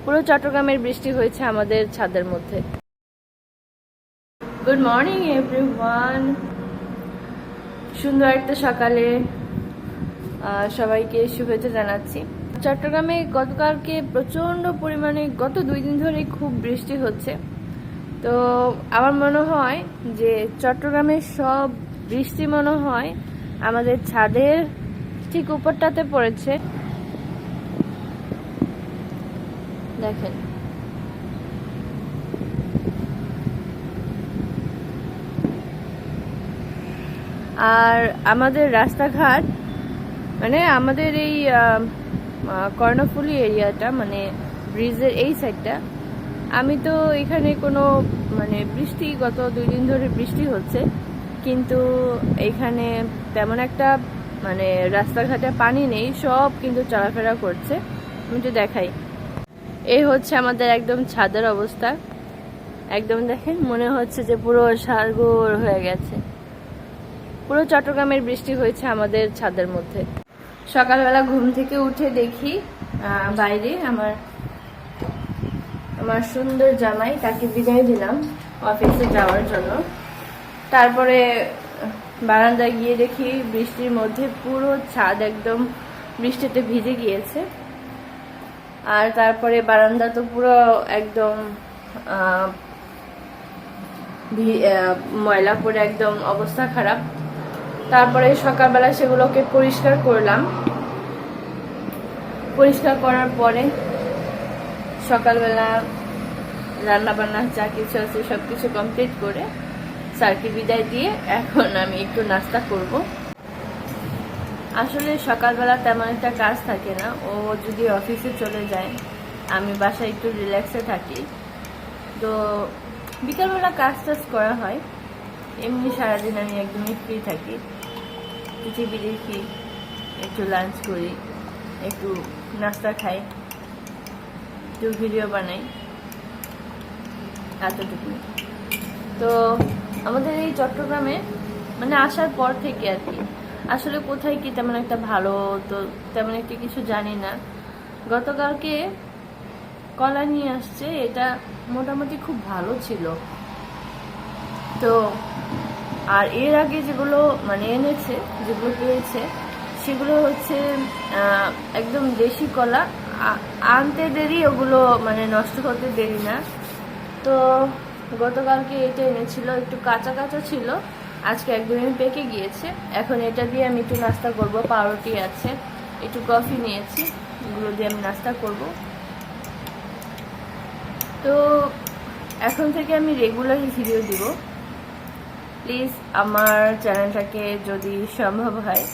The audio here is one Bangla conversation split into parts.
পুরো চট্টগ্রামের বৃষ্টি হয়েছে আমাদের ছাদের মধ্যে। গুড মর্নিং এভরিওয়ান, সুন্দর একটা সকালে সবাইকে শুভেচ্ছা জানাচ্ছি। চট্টগ্রামে গতকালকে প্রচন্ড পরিমাণে গত 2 দিন ধরে খুব বৃষ্টি হচ্ছে। তো আমার মনে হয় যে চট্টগ্রামের সব বৃষ্টি মনে হয় আমাদের ছাদের ঠিক উপরটাতে পড়েছে। দেখেন, আর আমাদের রাস্তাঘাট মানে আমাদের এই কর্ণফুলী এরিয়াটা মানে ব্রিজের এই সাইডটা, আমি তো এখানে কোনো মানে বৃষ্টি গত 2 দিন ধরে বৃষ্টি হচ্ছে, কিন্তু এখানে তেমন একটা মানে রাস্তাঘাটে পানি নেই, সব কিন্তু চলাফেরা করছে। আমি তো দেখাই, এই হচ্ছে আমাদের একদম ছাদের অবস্থা। একদম দেখেন, মনে হচ্ছে যে পুরো সাগর হয়ে গেছে। পুরো চট্টগ্রামের বৃষ্টি হয়েছে আমাদের ছাদের মধ্যে। সকালবেলা ঘুম থেকে উঠে দেখি বাইরে আমার সুন্দর জামাই, তাকে বিদায় দিলাম অফিসে যাওয়ার জন্য। তারপরে বারান্দায় গিয়ে দেখি বৃষ্টির মধ্যে পুরো ছাদ একদম বৃষ্টিতে ভিজে গিয়েছে। আর তারপরে বারান্দা তো পুরো একদম ময়লা পড়ে একদম অবস্থা খারাপ। তারপরে সকালবেলা সেগুলোকে পরিষ্কার করলাম। পরিষ্কার করার পরে সকালবেলা রান্না বান্না যা কিছু আছে সবকিছু কমপ্লিট করে স্যারকে বিদায় দিয়ে এখন আমি একটু নাস্তা করব। আসলে সকালবেলা তেমন একটা কাজ থাকে না, ও যদি অফিসে চলে যায় আমি বাসায় একটু রিল্যাক্সে থাকি। তো বিকালবেলা কাজ টাজ করা হয়, এমনি সারাদিন আমি একদমই ফ্রি থাকি। টিভি দেখি, একটু লাঞ্চ করি, একটু নাস্তা খাই, একটু ভিডিও বানাই, এতটুকু। তো আমাদের এই চট্টগ্রামে মানে আসার পর থেকে আর কি, আসলে কোথায় কি তেমন একটা ভালো তো তেমন একটা কিছু জানি না। গতকালকে কলা নিয়ে আসছে, এটা মোটামুটি খুব ভালো ছিল। তো আর এর আগে যেগুলো মানে এনেছে, যেগুলো পেয়েছে সেগুলো হচ্ছে একদম দেশি কলা, আনতে দেরি, ওগুলো মানে নষ্ট হতে দেরি না। তো গতকালকে এটা এনেছিল, একটু কাঁচা কাঁচা ছিল, আজকে একদমই পেকে গিয়েছে। এখন এটা দিয়ে আমি একটু নাস্তা করব। পাউরুটি আছে, একটু কফি নিয়েছি, এগুলো দিয়ে আমি নাস্তা করব। তো এখন থেকে আমি রেগুলার ভিডিও দিব। প্লিজ আমার চ্যানেলটাকে যদি সম্ভব হয়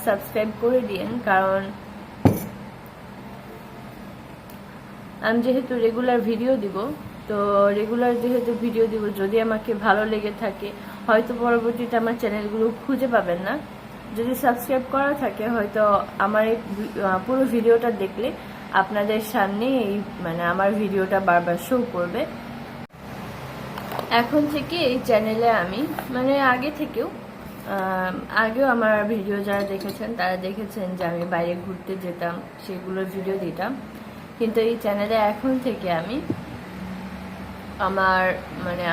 সাবস্ক্রাইব করে দিন, কারণ আমি যেহেতু রেগুলার ভিডিও দিব, তো রেগুলার যেহেতু ভিডিও দিব, যদি আমাকে ভালো লেগে থাকে হয়তো পরবর্তীতে আমার চ্যানেলগুলো খুঁজে পাবেন না। যদি সাবস্ক্রাইব করা থাকে হয়তো আমার এই পুরো ভিডিওটা দেখলে আপনাদের সামনে এই মানে আমার ভিডিওটা বারবার শো করবে। এখন থেকে এই চ্যানেলে আমি মানে আগেও আমার ভিডিও যারা দেখেছেন তারা দেখেছেন যে আমি বাইরে ঘুরতে যেতাম, সেগুলোর ভিডিও দিতাম। কিন্তু এই চ্যানেলে এখন থেকে আমি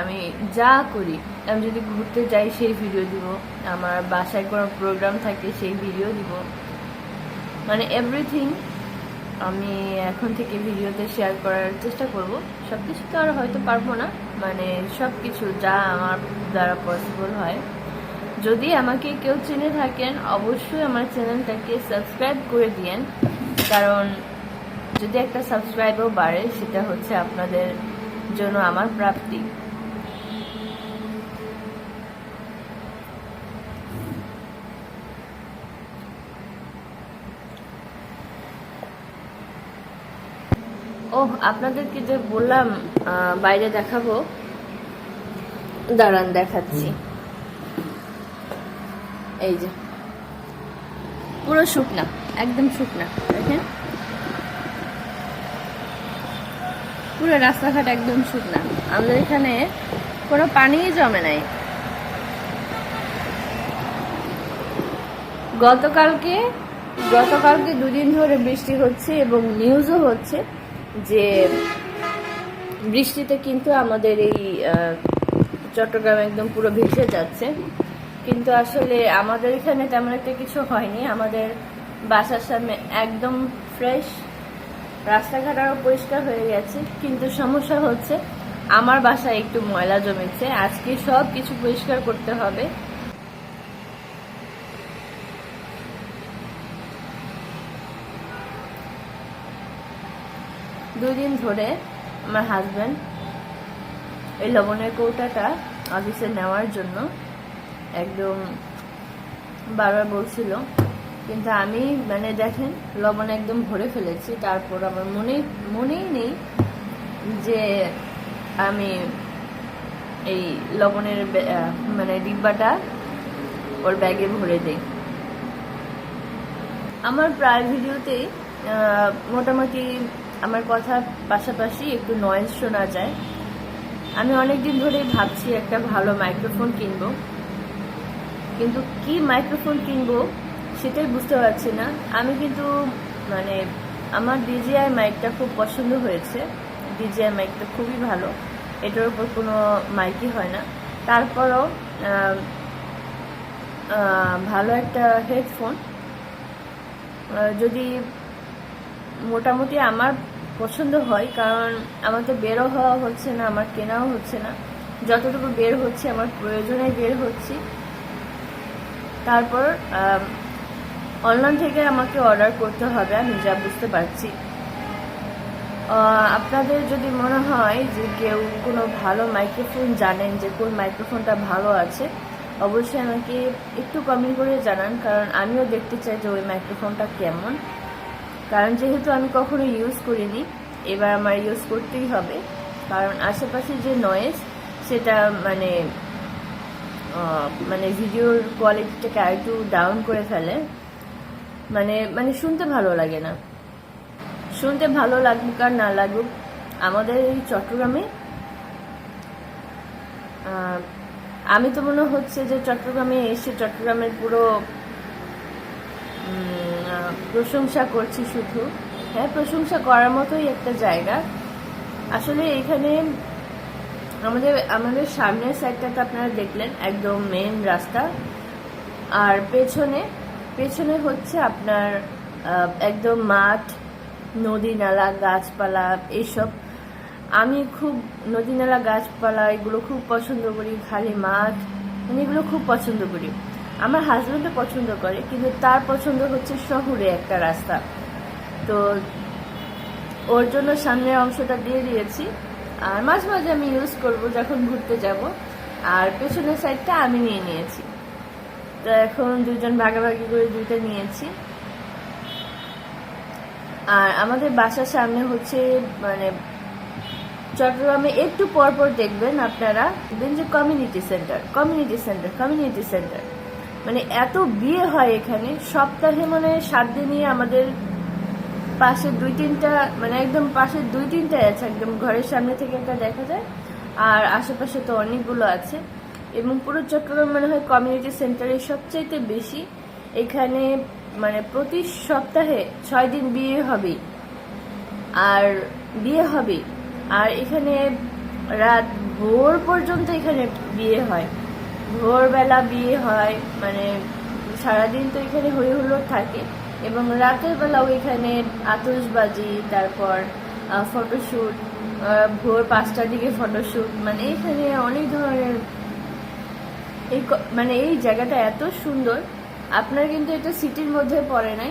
আমি যা করি, আমি যদি ঘুরতে যাই সেই ভিডিও দিব, আমার বাসায় কোনো প্রোগ্রাম থাকে সেই ভিডিও দিব, মানে এভরিথিং আমি এখন থেকে ভিডিওতে শেয়ার করার চেষ্টা করব। সব কিছু তো আর হয়তো পারবো না, মানে সব কিছু যা আমার দ্বারা পসিবল হয়। যদি আমাকে কেউ চিনে থাকেন অবশ্যই আমার চ্যানেলটাকে সাবস্ক্রাইব করে দিয়েন, কারণ যদি একটা সাবস্ক্রাইবও বাড়ে সেটা হচ্ছে আপনাদের জন্য আমার প্রাপ্তি। আপনাদেরকে যে বললাম বাইরে দেখাবো, দাঁড়ান দেখাচ্ছি। এই যে পুরো শুকনা, একদম শুকনা, দেখেন পুরো রাস্তাঘাট একদম শুকনা। আমাদের এখানে কোনো পানিই জমে নাই। গতকালকে 2 দিন ধরে বৃষ্টি হচ্ছে এবং নিউজও হচ্ছে যে বৃষ্টিতে কিন্তু আমাদের এই চট্টগ্রাম একদম পুরো ভেসে যাচ্ছে, কিন্তু আসলে আমাদের এখানে তেমন একটা কিছু হয়নি। আমাদের বাসার সামনে একদম ফ্রেশ, রাস্তাঘাট আরও পরিষ্কার হয়ে গেছে, কিন্তু সমস্যা হচ্ছে আমার বাসায় একটু ময়লা জমেছে। আজকে সব কিছু পরিষ্কার করতে হবে। দুই দিন ধরে আমার হাজব্যান্ড এই লবণের কৌটাটা অফিসে নেওয়ার জন্য একদম বারবার বলছিল, কিন্তু আমি মানে দেখেন লবণ একদম ভরে ফেলেছি। তারপর আমার মনেই নেই যে আমি এই লবণের মানে ডিব্বাটা ওর ব্যাগে ভরে দিই। আমার প্রায় ভিডিওতেই মোটামুটি আমার কথার পাশাপাশি একটু নয়েজ শোনা যায়। আমি অনেকদিন ধরেই ভাবছি একটা ভালো মাইক্রোফোন কিনবো, কিন্তু কি মাইক্রোফোন কিনবো সেটাই বুঝতে পারছি না। আমি কিন্তু মানে আমার DJI মাইকটা খুব পছন্দ হয়েছে। DJI মাইকটা খুবই ভালো, এটার উপর কোনো মাইকই হয় না। তারপরও ভালো একটা হেডফোন যদি মোটামুটি আমার পছন্দ হয়, কারণ আমার তো বেরো হওয়া হচ্ছে না, আমার কেনাও হচ্ছে না, যতটুকু বের হচ্ছে আমার প্রয়োজনে বের হচ্ছি। তারপর অনলাইন থেকে আমাকে অর্ডার করতে হবে, আমি যা বুঝতে পারছি। আপনাদের যদি মনে হয় যে কেউ কোনো ভালো মাইক্রোফোন জানেন, যে কোন মাইক্রোফোনটা ভালো আছে, অবশ্যই আমাকে একটু কমেন্ট করে জানান, কারণ আমিও দেখতে চাই যে ওই মাইক্রোফোনটা কেমন। কারণ যেহেতু আমি কখনো ইউজ করিনি, এবার আমার ইউজ করতেই হবে, কারণ আশেপাশে যে নয়েজ সেটা মানে ভিডিওর কোয়ালিটিটাকে আরেকটু ডাউন করে ফেলে। মানে শুনতে ভালো লাগে না। শুনতে ভালো লাগুক আর না লাগুক, আমাদের এই চট্টগ্রামে আমি তো মনে হচ্ছে যে চট্টগ্রামে এসে চট্টগ্রামের পুরো প্রশংসা করছি শুধু। হ্যাঁ, প্রশংসা করার মতোই একটা জায়গা। আসলে এখানে আমাদের সামনের সাইডটাতে আপনারা দেখলেন একদম মেন রাস্তা, আর পেছনে হচ্ছে আপনার একদম মাঠ, নদী নালা, গাছপালা এইসব। আমি খুব নদী নালা, গাছপালা এগুলো খুব পছন্দ করি, খালি মাঠ মানে এগুলো খুব পছন্দ করি। আমার হাজব্যান্ডও পছন্দ করে, কিন্তু তার পছন্দ হচ্ছে শহুরে একটা রাস্তা। তো ওর জন্য সামনের অংশটা দিয়ে দিয়েছি, আর মাঝে মাঝে আমি ইউজ করব যখন ঘুরতে যাব। আর পেছনের সাইডটা আমি নিয়ে নিয়েছি। তো এখন দুজন ভাগাভাগি করে দুইটা নিয়েছি। আর আমাদের বাসার সামনে হচ্ছে মানে চট্টগ্রামে একটু পরপর দেখবেন আপনারা যে কমিউনিটি সেন্টার মানে এত বিয়ে হয় এখানে। সপ্তাহে মানে 7 দিনই আমাদের পাশে 2-3টা মানে একদম পাশে 2-3টা আছে, একদম ঘরের সামনে থেকে একটা দেখা যায়, আর আশেপাশে তো অনেকগুলো আছে। এবং পুরো চট্টগ্রাম মনে হয় কমিউনিটি সেন্টারে সবচাইতে বেশি। এখানে মানে প্রতি সপ্তাহে 6 দিন বিয়ে হবে, আর এখানে রাত ভোর পর্যন্ত এখানে বিয়ে হয়। ভোরবেলা বিয়ে হয়, মানে সারাদিন তো এখানে হই হুল্লোড় থাকে, এবং রাতের বেলাও এখানে আতশবাজি, তারপর ফটোশ্যুট, ভোর 5টার দিকে ফটোশ্যুট। মানে এখানে অনেক ধরনের এই জায়গাটা এত সুন্দর। আপনার কিন্তু এটা সিটির মধ্যে পড়ে নাই,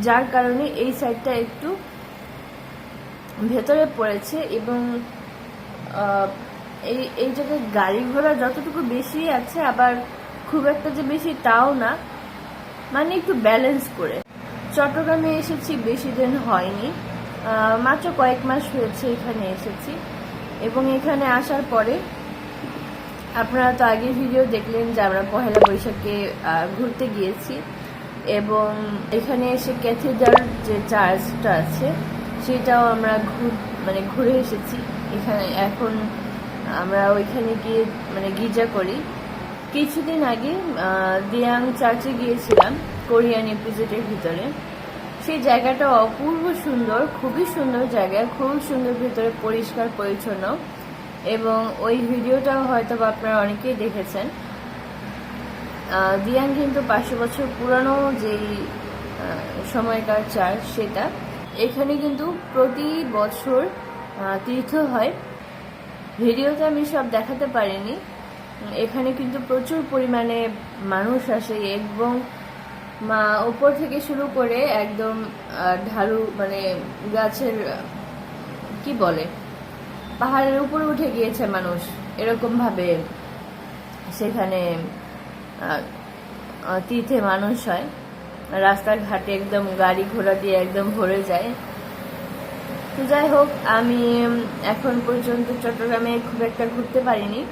যার কারণে এই সাইডটা একটু ভেতরে পড়েছে। এবং এই জায়গায় গাড়ি ঘোড়া যতটুকু বেশি আছে, আবার খুব একটা যে বেশি তাও না, মানে একটু ব্যালেন্স করে। চট্টগ্রামে এসেছি বেশি দিন হয়নি, মাত্র কয়েক মাস হয়েছে এখানে এসেছি। এবং এখানে আসার পরে আপনারা তো আগের ভিডিও দেখলেন যে আমরা পহেলা বৈশাখে ঘুরতে গিয়েছি, এবং এখানে এসে ক্যাথিড্রাল যে চার্চটা আছে সেটাও আমরা ঘুরে এসেছি। এখানে এখন আমরা ওইখানে গিয়ে গির্জা করি। কিছুদিন আগে দিয়াং চার্চে গিয়েছিলাম, কোরিয়ান এপিজেডের ভিতরে। সেই জায়গাটা অপূর্ব সুন্দর, খুবই সুন্দর জায়গা, খুব সুন্দর, ভিতরে পরিষ্কার পরিচ্ছন্ন। এবং ওই ভিডিওটাও হয়তো আপনারা অনেকেই দেখেছেন। দিয়ান কিন্তু 500 বছর পুরানো যেই সময়কার চার্চ, সেটা এখানে কিন্তু প্রতি বছর তীর্থ হয়। ভিডিওতে আমি সব দেখাতে পারিনি। এখানে কিন্তু প্রচুর পরিমাণে মানুষ আসে এবং উপর থেকে শুরু করে একদম ঢালু, মানে গাছের কি বলে, পাহাড়ের উপরে উঠে গিয়েছে মানুষ, এরকম ভাবে সেখানে তীর্থে মানুষ হয়। রাস্তাঘাটে একদম গাড়ি ঘোড়া দিয়ে একদম ভরে যায়। তো যাই হোক, আমি এখন পর্যন্ত চট্টগ্রামে খুব একটা ঘুরতে পারিনি।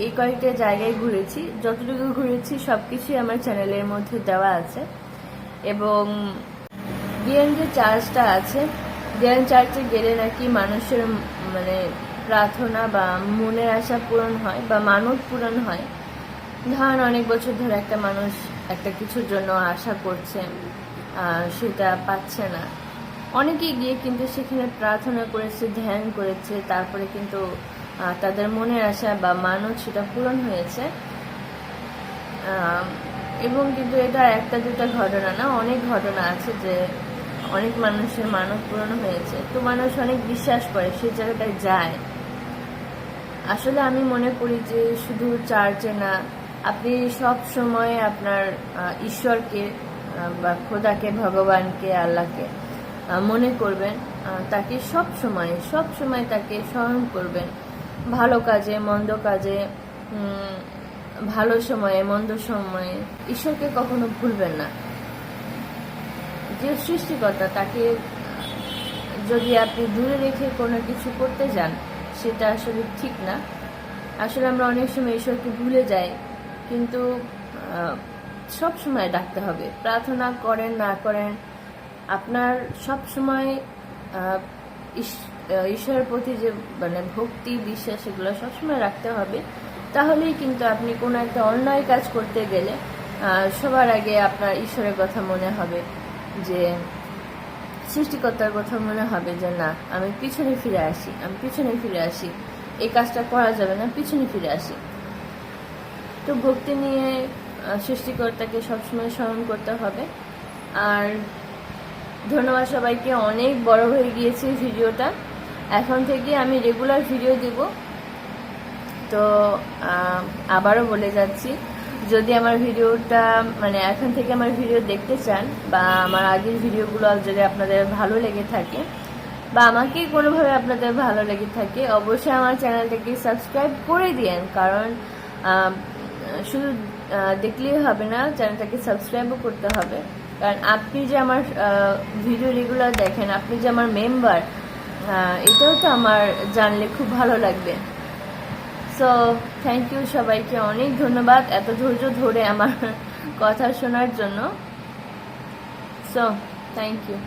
এই কয়েকটা জায়গায় ঘুরেছি, যতটুকু ঘুরেছি সবকিছুই আমার চ্যানেলের মধ্যে দেওয়া আছে। এবং দিয়ান যে চার্চটা আছে, দিয়ান চার্চে গেলে নাকি মানুষের মানে প্রার্থনা বা মনের আশা পূরণ হয় বা মানত পূরণ হয়। ধরেন অনেক বছর ধরে একটা মানুষ একটা কিছুর জন্য আশা করছে, সেটা পাচ্ছে না, অনেকেই গিয়ে কিন্তু সেখানে প্রার্থনা করেছে, ধ্যান করেছে, তারপরে কিন্তু তাদের মনের আশা বা মানত সেটা পূরণ হয়েছে। এবং কিন্তু এটা একটা দুটা ঘটনা না, অনেক ঘটনা আছে যে অনেক মানুষের মানত পূরণ হয়েছে। তো মানুষ অনেক বিশ্বাস করে, সেই জায়গাটায় যায়। আসলে আমি মনে করি যে শুধু চার্চে না, আপনি সব সময় আপনার ঈশ্বরকে বা খোদাকে, ভগবানকে, আল্লাহকে মনে করবেন, তাকে সব সময় তাকে স্মরণ করবেন। ভালো কাজে, মন্দ কাজে, ভালো সময়ে, মন্দ সময়ে ঈশ্বরকে কখনো ভুলবেন না। যে সৃষ্টিকর্তা, তাকে যদি আপনি দূরে রেখে কোনো কিছু করতে যান, সেটা আসলে ঠিক না। আসলে আমরা অনেক সময় ঈশ্বরকে ভুলে যাই, কিন্তু সব সময় ডাকতে হবে। প্রার্থনা করেন না করেন, আপনার সব সময় ঈশ্বরের প্রতি যে মানে ভক্তি, বিশ্বাস, এগুলো সবসময় রাখতে হবে। তাহলেই কিন্তু আপনি কোনো একটা অন্যায় কাজ করতে গেলে সবার আগে আপনার ঈশ্বরের কথা মনে হবে, যে সৃষ্টিকর্তার কথা মনে হবে যে না, আমি পিছনে ফিরে আসি, এই কাজটা করা যাবে না, পিছনে ফিরে আসি। তো ভক্তি নিয়ে সৃষ্টিকর্তাকে সবসময় স্মরণ করতে হবে। আর ধন্যবাদ সবাইকে, অনেক বড় হয়ে গিয়েছে ভিডিওটা, এখন থেকে আমি রেগুলার ভিডিও দেব। তো আবারও বলে যাচ্ছি, যদি আমার ভিডিওটা মানে এখন থেকে আমার ভিডিও দেখতে চান, বা আমার আগের ভিডিওগুলো যদি আপনাদের ভালো লেগে থাকে, বা আমাকে কোনোভাবে আপনাদের ভালো লেগে থাকে, অবশ্যই আমার চ্যানেলটাকে সাবস্ক্রাইব করে দিয়েন। কারণ শুধু দেখলেই হবে না, চ্যানেলটাকে সাবস্ক্রাইবও করতে হবে। কারণ আপনি যে আমার ভিডিও রেগুলার দেখেন, আপনি যে আমার মেম্বার, এটাও তো আমার জানলে খুব ভালো লাগবে। সো থ্যাংক ইউ সবাইকে, অনেক ধন্যবাদ এত ধৈর্য ধরে আমার কথা শোনার জন্য। So thank you.